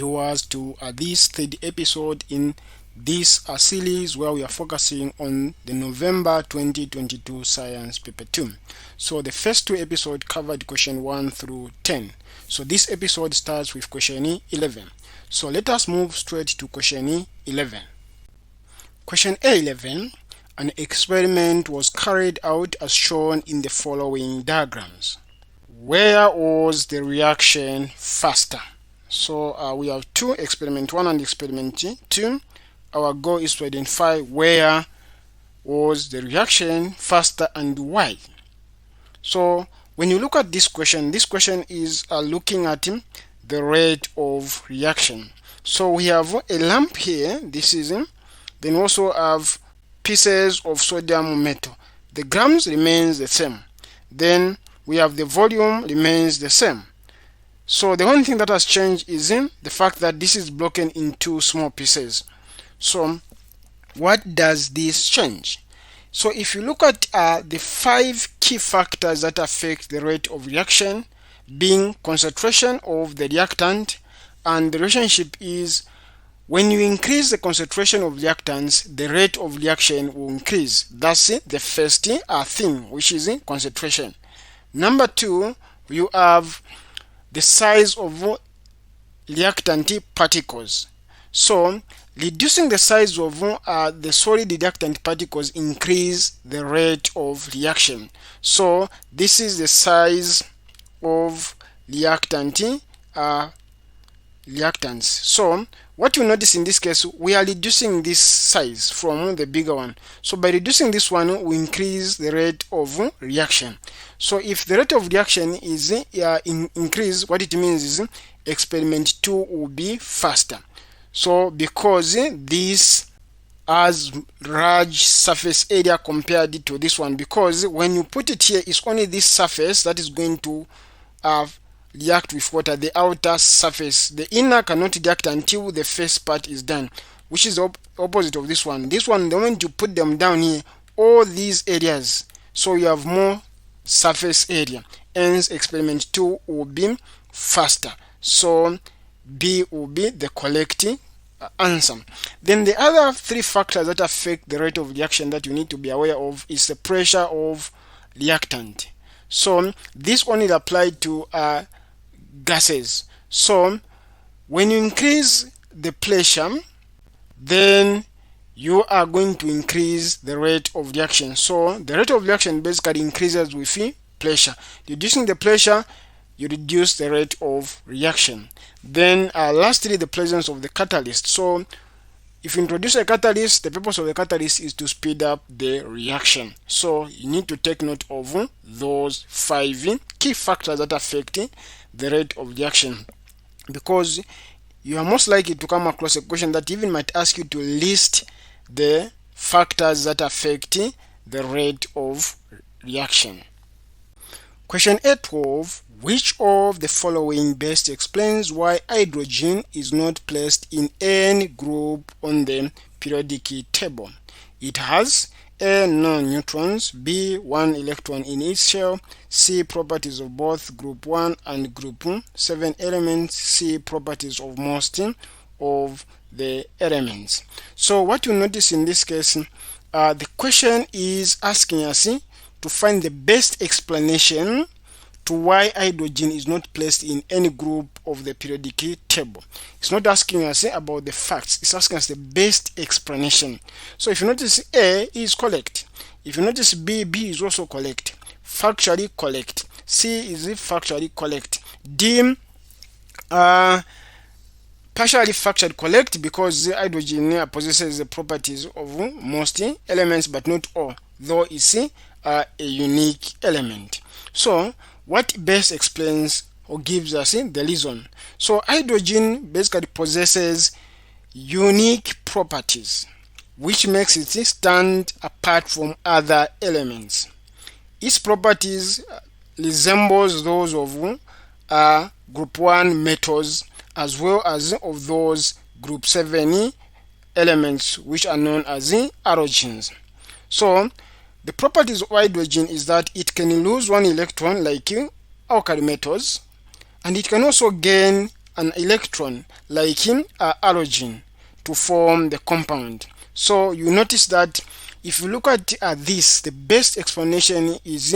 viewers to this third episode in this series where we are focusing on the November 2022 Science Paper 2. So the first two episodes covered question 1 through 10. So this episode starts with question 11. So let us move straight to question 11. Question A11. An experiment was carried out as shown in the following diagrams. Where was the reaction faster? So we have two, experiment 1 and experiment 2. Our goal is to identify where was the reaction faster and why. So when you look at this question is looking at the rate of reaction. So we have a lamp here, this is then also have pieces of sodium metal. The grams remains the same. Then we have the volume remains the same. So the only thing that has changed is the fact that this is broken into small pieces. So what does this change? So if you look at the 5 key factors that affect the rate of reaction, being concentration of the reactant, and the relationship is when you increase the concentration of reactants, the rate of reaction will increase. That's the first thing, which is concentration. Number 2, you have the size of reactant particles. So reducing the size of the solid reactant particles increase the rate of reaction. So this is the size of reactants. So what you notice in this case, we are reducing this size from the bigger one. So by reducing this one, we increase the rate of reaction. So if the rate of reaction is increased, what it means is experiment 2 will be faster. So because this has large surface area compared to this one, because when you put it here, it's only this surface that is going to react with water, the outer surface. The inner cannot react until the first part is done, which is the opposite of this one. This one, the moment you put them down here, all these areas, so you have more surface area. Hence, experiment 2 will be faster. So B will be the correct answer. Then the other 3 factors that affect the rate of reaction that you need to be aware of is the pressure of reactant. So this only applies to gases. So when you increase the pressure, then you are going to increase the rate of reaction. So the rate of reaction basically increases with pressure. Reducing the pressure, you reduce the rate of reaction. Then lastly, the presence of the catalyst. So if you introduce a catalyst, the purpose of the catalyst is to speed up the reaction. So you need to take note of those 5 key factors that affect the rate of reaction, because you are most likely to come across a question that even might ask you to list the factors that affect the rate of reaction. Question A12. Which of the following best explains why hydrogen is not placed in any group on the periodic table? It has A. No neutrons, B. 1 electron in its shell, C. Properties of both group 1 and group 7 elements, C. Properties of most of the elements. So what you notice in this case, the question is asking us to find the best explanation to why hydrogen is not placed in any group of the periodic table. It's not asking us about the facts, it's asking us the best explanation. So if you notice, A is correct. If you notice B is also correct. Factually correct. C is factually correct. D partially factually correct, because hydrogen possesses the properties of most elements but not all, though it's a unique element. So what best explains or gives us the reason? So hydrogen basically possesses unique properties which makes it stand apart from other elements. Its properties resembles those of group 1 metals as well as of those group 7 elements which are known as halogens. So the properties of hydrogen is that it can lose 1 electron like alkali metals, and it can also gain an electron like in halogen to form the compound. So you notice that if you look at this, the best explanation is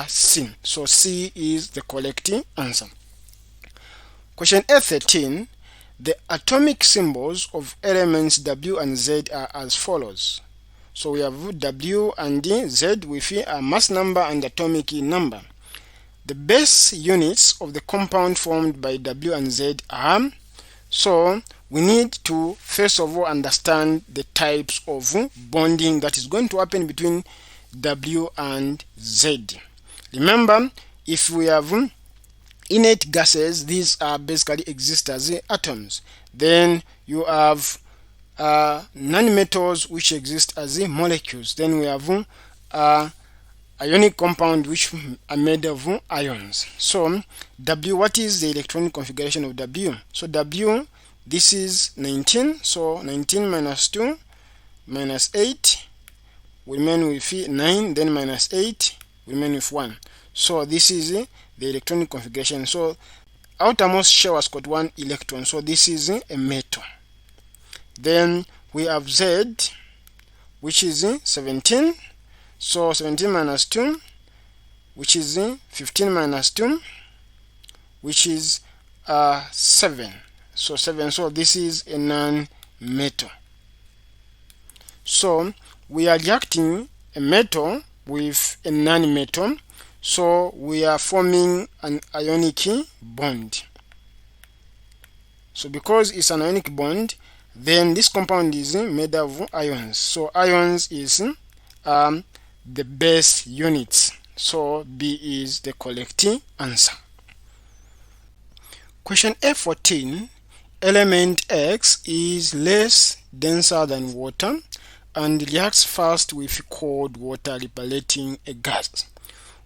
C. So C is the correct answer. Question A13. The atomic symbols of elements W and Z are as follows. So we have W and Z with a mass number and atomic number. The base units of the compound formed by W and Z are, so we need to first of all understand the types of bonding that is going to happen between W and Z. Remember, if we have innate gases, these are basically exist as atoms. Then you have nonmetals which exist as molecules. Then we have ionic compound which are made of ions. So W, what is the electronic configuration of W? So W, this is 19. So 19 minus 2 minus 8 we remain with 9, then minus 8 we remain with 1. So this is the electronic configuration. So outermost shell has got 1 electron, so this is a metal. Then we have Z, which is 17. So 17 minus 2, which is 15 minus 2, which is 7. So 7. So this is a non-metal. So we are reacting a metal with a non-metal. So we are forming an ionic bond. So because it's an ionic bond, then this compound is made of ions. So ions is the base units. So B is the correct answer. Question A14. Element X is less denser than water and reacts fast with cold water liberating a gas.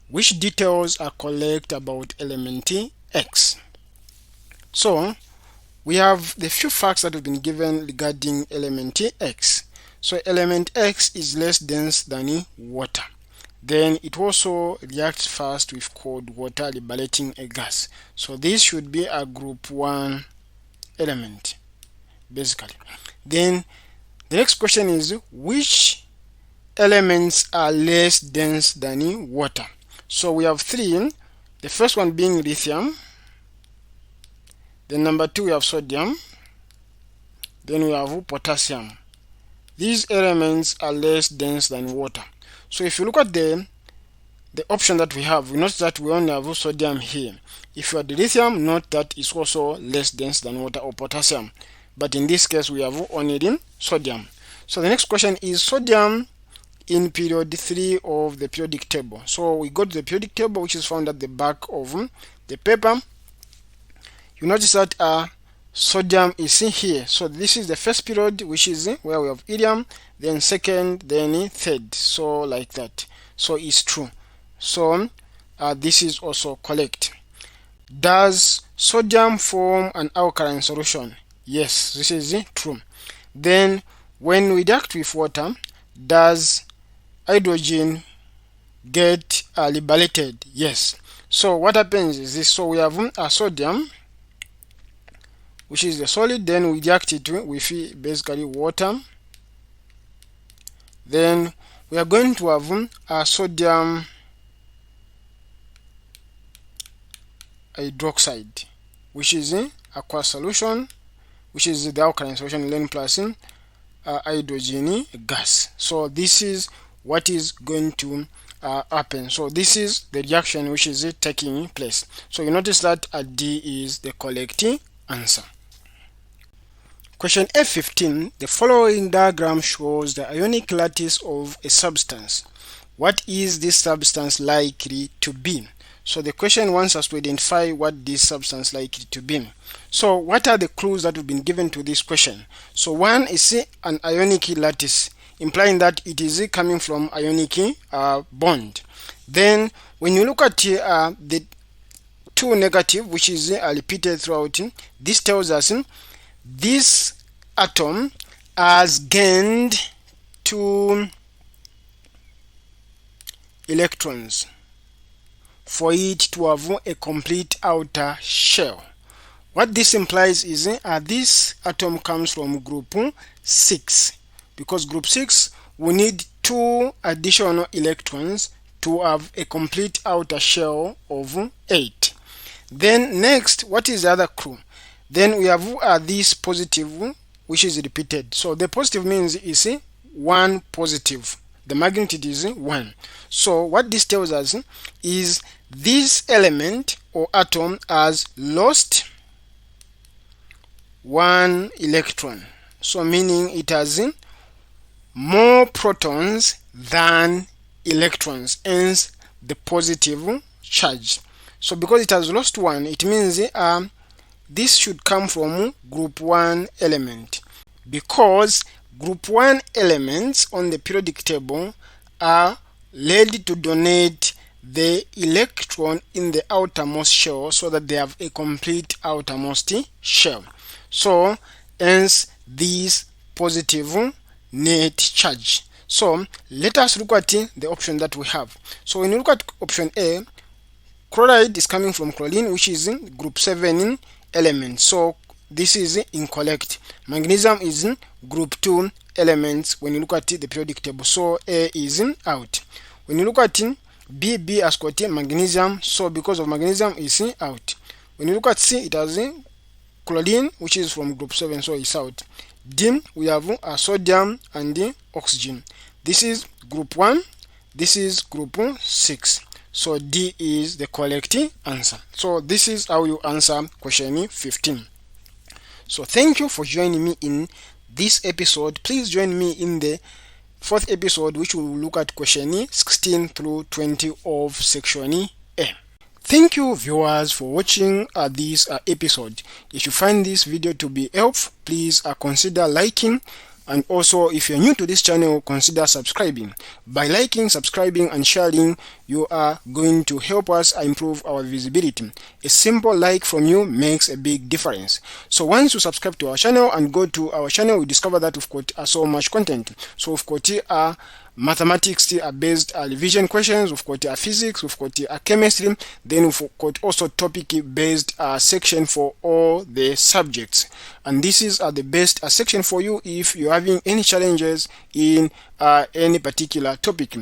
Which details are correct about element X? So we have the few facts that have been given regarding element X. So element X is less dense than water. Then it also reacts fast with cold water liberating a gas. So this should be a group 1 element basically. Then the next question is, which elements are less dense than water? So we have 3. The first one being lithium. Then number 2 we have sodium. Then we have potassium. These elements are less dense than water. So if you look at the option that we have, we notice that we only have sodium here. If you have the lithium, note that it's also less dense than water or potassium. But in this case, we have only sodium. So the next question is sodium in period 3 of the periodic table. So we go to the periodic table, which is found at the back of the paper. You notice that sodium is in here. So this is the first period, which is where we have helium, then second, then third. So like that. So it's true. So this is also correct. Does sodium form an alkaline solution? Yes, this is true. Then when we react with water, does hydrogen get liberated? Yes. So what happens is this. So we have sodium, which is the solid. Then we react it with basically water. Then we are going to have sodium hydroxide, which is aqueous solution, which is the alkaline solution, then plus hydrogen gas. So this is what is going to happen. So this is the reaction which is taking place. So you notice that D is the correct answer. Question A15. The following diagram shows the ionic lattice of a substance. What is this substance likely to be? So the question wants us to identify what this substance likely to be. So what are the clues that have been given to this question? So one is an ionic lattice, implying that it is coming from ionic bond. Then when you look at the 2 negative, which is repeated throughout, this tells us this atom has gained 2 electrons for it to have a complete outer shell. What this implies is this atom comes from group 6, because group 6 we need 2 additional electrons to have a complete outer shell of 8. Then next, what is the other crew? Then we have this positive, which is repeated. So the positive means is 1 positive. The magnitude is 1. So what this tells us is this element or atom has lost 1 electron. So meaning it has more protons than electrons, hence the positive charge. So because it has lost 1, it means this should come from group 1 element, because group 1 elements on the periodic table are ready to donate the electron in the outermost shell so that they have a complete outermost shell. So hence this positive net charge. So let us look at the option that we have. So when you look at option A, chloride is coming from chlorine, which is in group 7 element. So this is incorrect. Magnesium is in group 2 elements when you look at the periodic table. So A is out. When you look at B has got magnesium. So because of magnesium is out. When you look at C, it has chlorine, which is from group 7, so it's out. D, we have sodium and oxygen. This is group 1. This is group 6. So D is the correct answer. So this is how you answer question 15. So thank you for joining me in this episode. Please join me in the 4th episode, which will look at question 16 through 20 of section A. Thank you viewers for watching this episode. If you find this video to be helpful, please consider liking, and also if you're new to this channel, consider subscribing. By liking, subscribing and sharing, you are going to help us improve our visibility. A simple like from you makes a big difference. So once you subscribe to our channel and go to our channel, you discover that we've got so much content. So we've got mathematics based revision questions, we've got physics, we've got chemistry, then we've got also topic based section for all the subjects. And this is the best section for you if you're having any challenges in any particular topic.